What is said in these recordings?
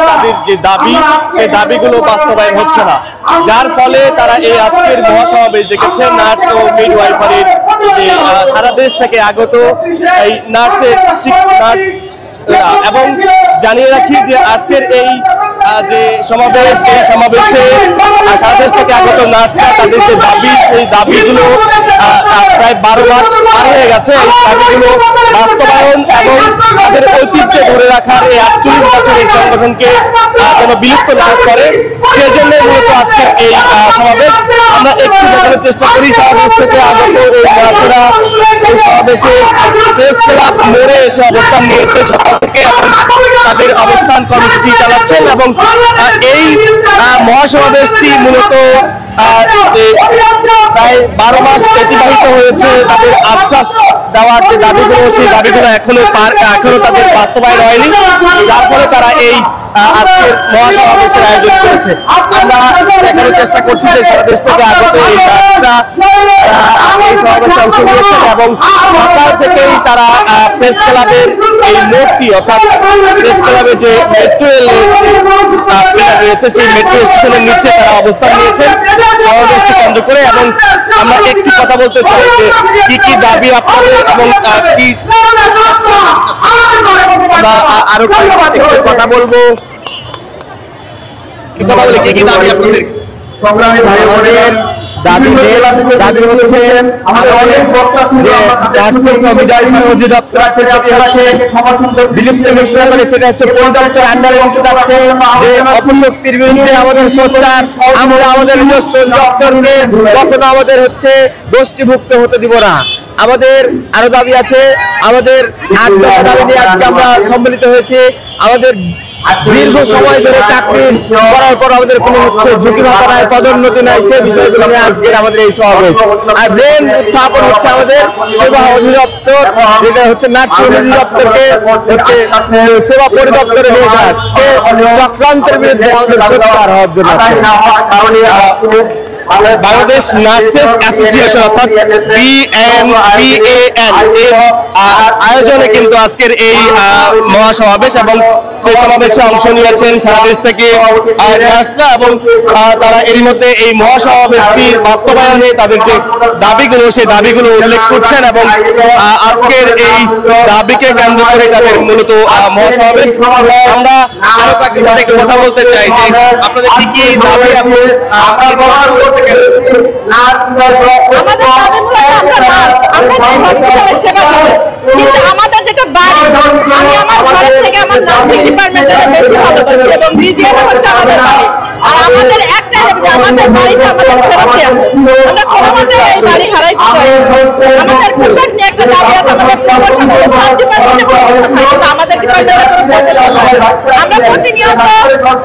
তাদের যে দাবি সেই দাবিগুলো বাস্তবায়ন হচ্ছে না, যার ফলে তারা এই আজকের মহাসমাবেশ দেখেছেন নার্স ও মিডওয়াইফারির যে সারা দেশ থেকে আগত এই নার্স এবং জানিয়ে রাখি যে আজকের এই যে সমাবেশ, এই সমাবেশে সারা দেশ থেকে আগত নার্সরা তাদের যে দাবি সেই দাবিগুলো প্রায় 12 মাস পার হয়ে গেছে, এই দাবিগুলো বাস্তবায়ন এবং তাদের ঐতিহ্য ধরে রাখার এই 48 বছরের সংগঠনকে যেন বিলুপ্ত না করে সেজন্য মূলত আজকের এই সমাবেশ। আমরা একটু দেখানোর চেষ্টা করি সমাবেশ থেকে আগত এই নার্সরা এই সমাবেশে প্রেস ক্লাব মোড়ে এসে অবস্থান নিয়েছে সকাল থেকে এবং তাদের অবস্থান কর্মসূচি চালাচ্ছেন এবং এই মহাসমাবেশটি মূলত প্রায় 12 মাস অতিবাহিত হয়েছে। তাদের আশ্বাস দেওয়ার যে দাবিগুলো সেই দাবিগুলো এখনো তাদের বাস্তবায়ন হয়নি, যার ফলে তারা এই আজকের মহাসমাবেশের আয়োজন করেছে। আমরা দেখানোর চেষ্টা করছি যে সারা দেশ থেকে আগত এই নার্সরা এই সমাবেশে অংশ নিয়েছেন এবং সকাল থেকেই তারা প্রেস ক্লাবের এই মোড়টি অর্থাৎ প্রেস ক্লাবের যে মেট্রো রেল রয়েছে সেই মেট্রো স্টেশনের নিচে তারা অবস্থান নিয়েছেন সমাবেশকে কেন্দ্র করে। এবং আমরা একটু কথা বলতে চাই যে কি কি দাবি আপনাদের এবং কি আরো একটু কথা বলবো, কি কথা বলে কি কি দাবি আপনাদের? দাবি হচ্ছে অধিদপ্তর আছে সেটি হচ্ছে বিলুপ্ত ঘোষণা করে, সেটা হচ্ছে পরিদপ্তর আন্ডারে নিতে যাচ্ছে। যে অপশক্তির বিরুদ্ধে আমাদের সোচ্চার, আমরা আমাদের নিজস্ব দপ্তরকে কখনো আমাদের হচ্ছে গোষ্ঠীভুক্ত হতে দিব না। আমাদের আরো দাবি আছে, আমাদের 8 দফা দাবি নিয়ে আজকে আমরা সম্মিলিত হয়েছি। আমাদের দীর্ঘ সময় ধরে চাকরি করার পর আমাদের কোনো হচ্ছে ঝুঁকি ভাতা নাই, পদোন্নতি নাই, সে বিষয়গুলো নিয়ে আজকের আমাদের এই সমাবেশ। আর মেন উত্থাপন হচ্ছে আমাদের সেবা অধিদপ্তর, যেটা হচ্ছে নার্সিং অধিদপ্তরকে হচ্ছে সেবা পরিদপ্তরে নিয়ে যায়, সে চক্রান্তের বিরুদ্ধে আমাদের সোচ্চার হওয়ার জন্য বাংলাদেশ নার্সেস অ্যাসোসিয়েশন অর্থাৎ BNPAN এর আয়োজনে কিন্তু আজকের এই মহাসমাবেশ এবং সেই সমাবেশে অংশ নিয়েছেন সারা দেশ থেকে নার্সরা এবং তারা এর মধ্যে এই মহাসমাবেশটির বাস্তবায়নে তাদের যে দাবিগুলো সেই দাবিগুলো উল্লেখ করছেন এবং আজকের এই দাবিকে কেন্দ্র করে তাদের মূলত মহাসমাবেশ। আমরা আরো কয়েকটি কথা বলতে চাই যে আপনাদের কি কি দাবি আমাদের যেটা বাড়ি, আমি আমার ঘরের থেকে আমার নার্সিং ডিপার্টমেন্টে বেশি ভালোবাসি এবং বিজিএম হচ্ছে আমাদের বাড়ি। আর আমাদের একটাই দাবি যে আমাদের বাড়িটা আমাদের ফেরত দিয়ে আমরা কোনো মতে এই বাড়ি হারাইতে চাই। আমাদের পোশাক নিয়ে একটা দাবি আছে, আমাদের প্রমোশন সব ডিপার্টমেন্টে প্রমোশন হয় কিন্তু আমাদের ডিপার্টমেন্টে কোনো প্রমোশন হয়। আমরা প্রতিনিয়ত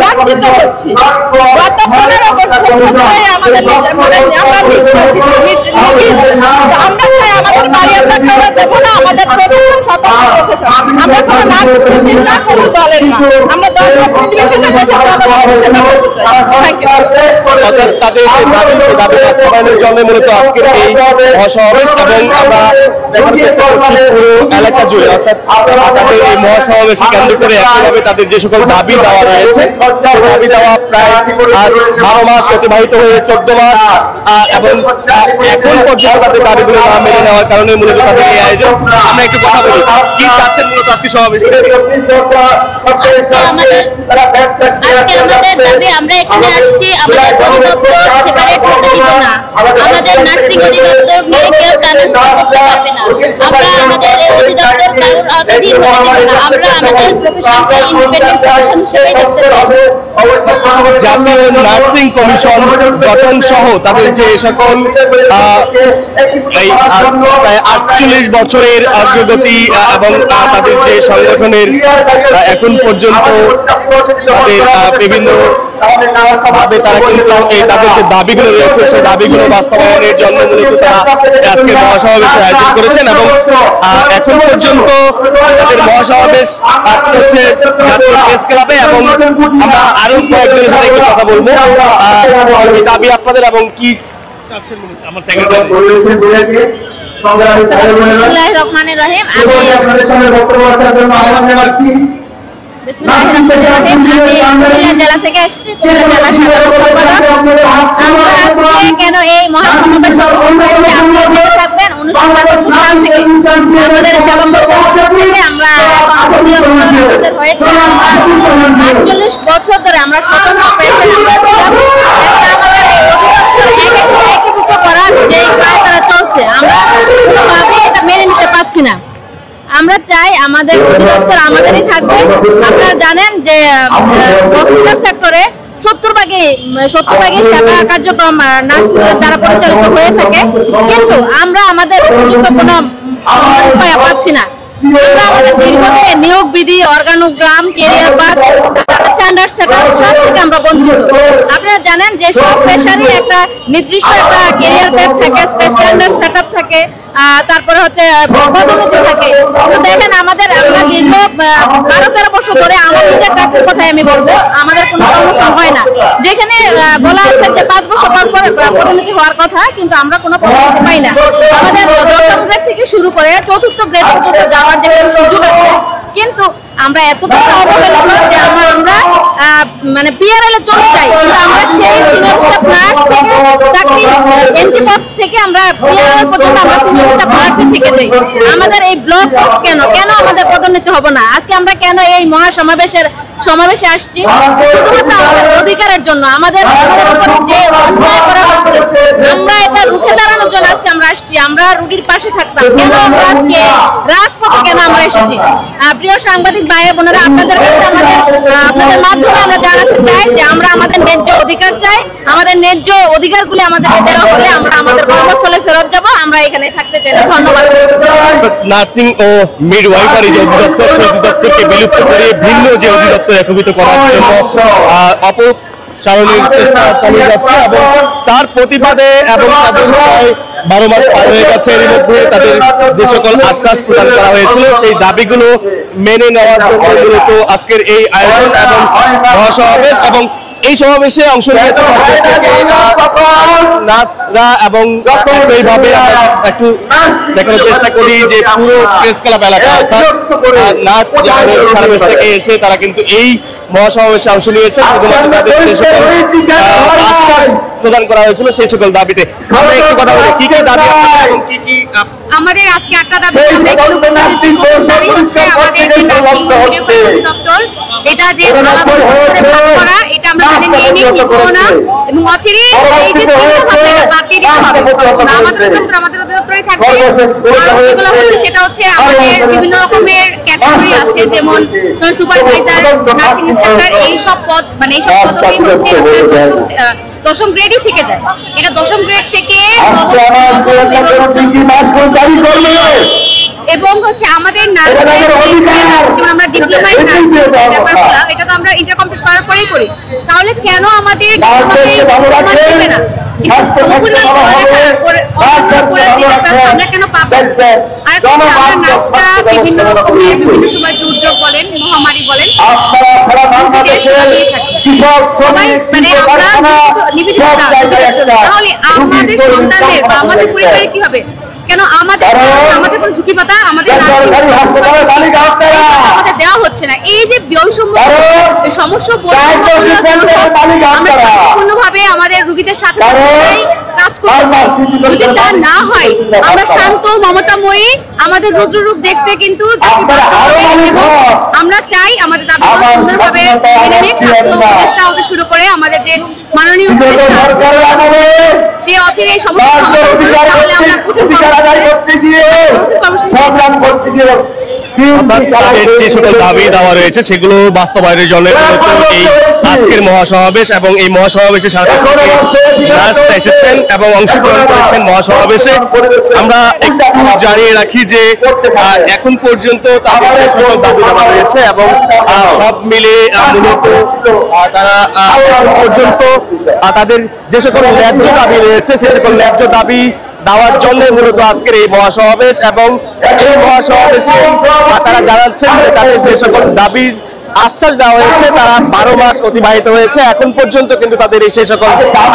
লাঞ্ছিত হচ্ছি। গত 15 বছর ধরে আমাদের আমরা চাই আমাদের বাড়ি আমরা ফেরত দেবো না। আমাদের প্রশাসন স্বতন্ত্র প্রশাসন, আমরা কোনো রাজনীতির না, কোনো দলের না, আমরা দল নির্বিশেষে দেশের তাদের দাবি বাস্তবায়নের জন্য মূলত আজকের এই মহাসমাবেশ এবং আমরা দেখার চেষ্টা করছি পুরো এলাকা জুড়ে অর্থাৎ তাদের এই মহাসমাবেশকে কেন্দ্র করে একইভাবে তাদের যে সকল দাবি দেওয়া রয়েছে দাবি দেওয়া প্রায় 12 মাস অতিবাহিত হয়ে 14 মাস এবং এখন পর্যন্ত তাদের দাবিগুলো না মেনে নেওয়ার কারণে মূলত তাদের এই আয়োজন। আমরা একটু কথা বলি, কি চাচ্ছেন মূলত আজকে সমাবেশ? আমাদের দাবি আমরা এখানে আসছি, আমাদের অধিদপ্তর সেপারেট হতে দিব না, আমাদের নার্সিং অধিদপ্তর নিয়ে কেউ টানাটানি করতে পারবে না, আমরা আমাদের অধিদপ্তর কারোর আওতাধীন হতে দিব না, আমরা আমাদের প্রফেশনকে ইন্ডিপেন্ডেন্ট প্রফেশন হিসেবে দেখতে চাই। জাতীয় নার্সিং কমিশন গঠন সহ তাদের যে সকল এই প্রায় 48 বছরের অগ্রগতি এবং তাদের যে সংগঠনের এখন পর্যন্ত তাদের বিভিন্ন ভাবে তারা কিন্তু তাদের যে দাবিগুলো রয়েছে সেই দাবিগুলো বাস্তবায়নের জন্য মূলত তারা আজকে মহাসমাবেশের আয়োজন করেছেন এবং এখন পর্যন্ত তাদের মহাসমাবেশ হচ্ছে জাতীয় প্রেস ক্লাবে এবং আমরা আরো কয়েকজনের সাথে একটু কথা বলবো দাবি আপনাদের এবং কি চাচ্ছেন আমার সেক্রেটারি। বিসমিল্লাহির রহমানির রহিম। বিসমিল্লাহির রহমানির রহিম। আমি কুমিল্লা জেলা থেকে এসেছি, কুমিল্লা জেলা সদর উপজেলা। আমরা আজকে কেন এই মহাসমাবেশ অনুষ্ঠিত হয়েছে আপনারা দেখে থাকবেন। 1997 সাল থেকে আমাদের সেবা থেকে আমরা হয়েছে 48 বছর ধরে আমরা স্বতন্ত্র পেশায় আমরা ছিলাম। আমাদের এই অধিদপ্তর একীভূত করার যে কাজটা চলছে আমরা কোনোভাবে এটা মেনে নিতে পারছি না। আমরা চাই আমাদের অধিদপ্তর আমাদেরই থাকবে। আপনারা জানেন যে হসপিটাল সেক্টরে 70% সেবা কার্যক্রম নার্সদের দ্বারা পরিচালিত হয়ে থাকে, কিন্তু আমরা আমাদের উপযুক্ত কোনো উপায় পাচ্ছি না। আমরা আমাদের দীর্ঘদিনের নিয়োগ বিধি, organogram, career path, standard setup সব থেকে আমরা বঞ্চিত। আপনারা জানেন যে সব পেশারই একটা নির্দিষ্ট একটা ক্যারিয়ার পাথ থাকে, স্ট্যান্ডার্ড সেটআপ থাকে, তারপরে হচ্ছে পদোন্নতি থাকে। তো দেখেন আমরা দীর্ঘ 12-13 বছর ধরে আমার নিজের চাকরির কথাই আমি বলবো, আমাদের কোনো প্রমোশন হয় না। যেখানে বলা আছে যে 5 বছর পর পদোন্নতি হওয়ার কথা, কিন্তু আমরা কোনো পদোন্নতি পাই না। আমাদের 10ম গ্রেড থেকে শুরু করে 4র্থ গ্রেড পর্যন্ত যাওয়ার যে সুযোগ আছে, কিন্তু আমরা এতটা অবহেলিত যে আমরা মানে পিআরএল এ চলে যাই, কিন্তু আমরা সেই সিনিয়র স্টাফ নার্স থেকে চাকরি এন্ট্রি পদ থেকে আমরা পিআরএল পর্যন্ত আমরা সিনিয়র স্টাফ নার্স থেকে যাই। আমাদের এই ব্লক পোস্ট কেন আমাদের পদোন্নতি হবে না? আজকে আমরা কেন এই সমাবেশে আসছি? শুধুমাত্র আমাদের অধিকারের জন্য, আমাদের উপরে যে অন্যায় করা হচ্ছে আমরা এটা রুখে দাঁড়ানোর জন্য আজকে আমরা আসছি। আমরা রোগীর পাশে থাকতাম, কেন আমরা আজকে রাজপথে কেন আমরা এসেছি? প্রিয় সাংবাদিক ভাই বোনেরা, আপনাদের কাছে আপনাদের মাধ্যমে আমরা জানাতে চাই যে আমরা আমাদের ন্যায্য অধিকার চাই। আমাদের ন্যায্য অধিকারগুলি আমাদেরকে দেওয়া হলে আমরা আমাদের কর্মস্থলে ফেরত যাব। আমরা এখানে থাকতে চাই। ধন্যবাদ। নার্সিং ও মিডওয়াইফারি যে অধিদপ্তর, সেই অধিদপ্তরকে বিলুপ্ত করে ভিন্ন যে অধিদপ্তর একীভূত করার জন্য অপসারণের চেষ্টা চালিয়ে যাচ্ছে, এবং তার প্রতিবাদে এবং তাদের প্রায় 12 মাস পার হয়ে গেছে, এর মধ্যে তাদের যে সকল আশ্বাস প্রদান করা হয়েছিল সেই দাবিগুলো মেনে নেওয়ার জন্য মূলত আজকের এই আয়োজন এবং মহাসমাবেশ। এবং এই সমাবেশে অংশ নিয়েছে নার্সরা, এবং এইভাবে একটু দেখানোর চেষ্টা করি যে পুরো প্রেস ক্লাব এলাকা অর্থাৎ নার্স সার্ভিস থেকে এসে তারা কিন্তু এই মহাসমাবেশে অংশ নিয়েছে শুধুমাত্র তাদের যে সকল আশ্বাস প্রদান করা হয়েছিল সেই সকল দাবিতে। আমরা একটু কথা বলি, কি কি দাবি এবং কি কি আমাদের আজকে একটা দাবি দাবি হচ্ছে আমাদের যে অধিদপ্তর, এটা যে আলাদা অধিদপ্তরে ভাগ করা, এটা আমরা মেনে নিব না, এবং অচিরে এই যে বাদ দিয়ে দিতে হবে। আমাদের অধিদপ্তরে থাকবে। কারণ যেগুলো হচ্ছে সেটা হচ্ছে আমাদের বিভিন্ন রকমের ক্যাটাগরি আছে, যেমন সুপারভাইজার, নার্সিং ইনস্ট্রাক্টর, এইসব পদ, মানে এইসব পদবি হচ্ছে 10ম গ্রেডই থেকে যায়। এটা 10ম গ্রেড থেকে এবং হচ্ছে আমাদের যেমন আমরা ডিপ্লোমায় নার্সিং ব্যাপারগুলো, এটা তো আমরা ইন্টার কমপ্লিট করার পরেই করি। তাহলে কেন আমাদের দেবে না? আমরা কেন পাবো না? আর আমরা নার্সরা বিভিন্ন রকমের বিভিন্ন সময় দুর্যোগ বলেন, মহামারী বলেন, সবাই মানে আমরা নিবেদিত না। তাহলে আমাদের সন্তানদের বা আমাদের পরিবারের কি হবে? কেন আমাদের কোনো ঝুঁকি পাতা আমাদের দেওয়া হচ্ছে না? এই যে বৈষম্য সমস্যা আমরা সম্পূর্ণভাবে আমাদের রোগীদের সাথে কাজ করতে চাই। যদি তা না হয়, আমরা শান্ত মমতাময়ী আমাদের রুদ্ররূপ দেখতে কিন্তু এবং আমরা চাই আমাদের দাবি সুন্দরভাবে মেনে নিক। স্বাস্থ্য উপদেষ্টা হতে শুরু করে আমাদের যে মাননীয় উপদেষ্টা সে অচিরে এই সমস্যা তাহলে আমরা কঠিন যে সকল দাবি দেওয়া রয়েছে সেগুলো বাস্তবায়নের জন্য এই আজকের মহাসমাবেশ, এবং এই মহাসমাবেশে সারা দেশ থেকে নার্সরা এসেছেন এবং অংশগ্রহণ করেছেন মহাসমাবেশে। আমরা একটু জানিয়ে রাখি যে এখন পর্যন্ত তাদের যে সকল দাবি দেওয়া রয়েছে এবং সব মিলে মূলত তারা এখন পর্যন্ত তাদের যে সকল ন্যায্য দাবি রয়েছে সে সকল ন্যায্য দাবি দেওয়ার জন্য মূলত আজকের এই মহাসমাবেশ। এবং এই মহাসমাবেশে তারা জানাচ্ছেন যে তাদের যে সকল দাবি আশ্বাস দেওয়া হয়েছে, তারা 12 মাস অতিবাহিত হয়েছে, এখন পর্যন্ত কিন্তু তাদের সেই সকল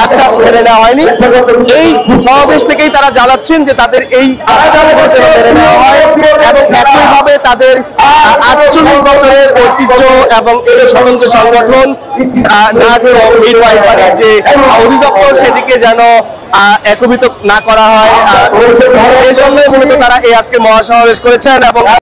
আশ্বাস মেনে নেওয়া হয়নি। এই সমাবেশ থেকেই তারা জানাচ্ছেন যে তাদের এই আশ্বাসগুলো যেন মেনে নেওয়া হয় এবং একইভাবে তাদের 48 বছরের ঐতিহ্য এবং এই স্বতন্ত্র সংগঠন নার্স ও মিডওয়াইফারি যে অধিদপ্তর সেটিকে যেন একীভূত না করা হয়, সেই জন্যই মূলত তারা এই আজকে মহাসমাবেশ করেছেন। এবং